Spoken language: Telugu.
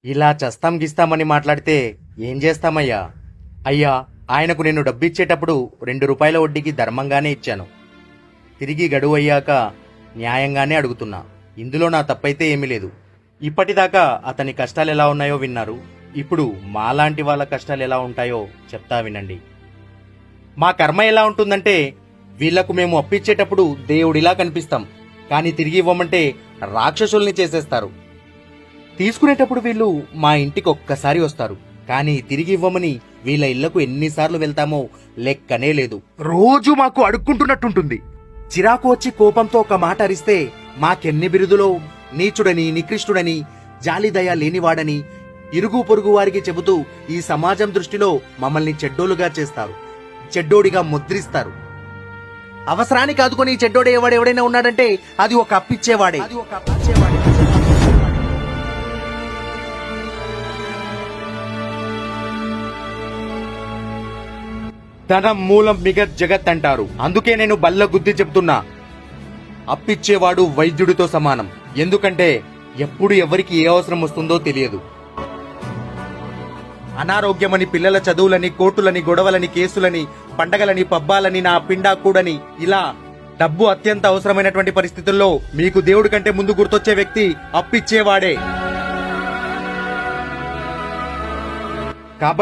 ఇలా చస్తాం గిస్తామని మాట్లాడితే ఏం చేస్తామయ్యా? అయ్యా, ఆయనకు నేను డబ్బిచ్చేటప్పుడు 2 రూపాయల వడ్డీకి ధర్మంగానే ఇచ్చాను. తిరిగి గడువు అయ్యాక న్యాయంగానే అడుగుతున్నా. ఇందులో నా తప్పైతే ఏమీ లేదు. ఇప్పటిదాకా అతని కష్టాలు ఎలా ఉన్నాయో విన్నారు. ఇప్పుడు మాలాంటి వాళ్ళ కష్టాలు ఎలా ఉంటాయో చెప్తా వినండి. మా కర్మ ఎలా ఉంటుందంటే, వీళ్లకు మేము అప్పిచ్చేటప్పుడు దేవుడిలా కనిపిస్తాం, కానీ తిరిగి ఇవ్వమంటే రాక్షసుల్ని చేసేస్తారు. తీసుకునేటప్పుడు వీళ్ళు మా ఇంటికి ఒక్కసారి వస్తారు, కానీ తిరిగి ఇవ్వమని వీళ్ళ ఇళ్లకు ఎన్నిసార్లు వెళ్తామో లెక్కనే లేదు. రోజు మాకు అడుక్కుంటున్నట్టుంటుంది. చిరాకు వచ్చి కోపంతో ఒక మాట అరిస్తే మాకెన్ని బిరుదులో నీచుడని, నికృష్టుడని, జాలిదయ లేనివాడని ఇరుగు పొరుగు వారికి చెబుతూ ఈ సమాజం దృష్టిలో మమ్మల్ని చెడ్డోలుగా చేస్తారు, చెడ్డోడిగా ముద్రిస్తారు. అవసరానికి ఆదుకొని చెడ్డోడే ఎవడెవడైనా ఉన్నాడంటే అది ఒక అప్పిచ్చేవాడే. ధనం మూలం మిగత్ జగత్ అంటారు. అందుకే నేను బల్ల గుద్ది చెప్తున్నా, అప్పిచ్చేవాడు వైద్యుడితో సమానం. ఎందుకంటే ఎప్పుడు ఎవరికి ఏ అవసరం వస్తుందో తెలియదు. అనారోగ్యమని, పిల్లల చదువులని, కోర్టులని, గొడవలని, కేసులని, పండగలని, పబ్బాలని, నా పిండా కూడని, ఇలా డబ్బు అత్యంత అవసరమైనటువంటి పరిస్థితుల్లో మీకు దేవుడి కంటే ముందు గుర్తొచ్చే వ్యక్తి అప్పిచ్చేవాడే. కాబట్టి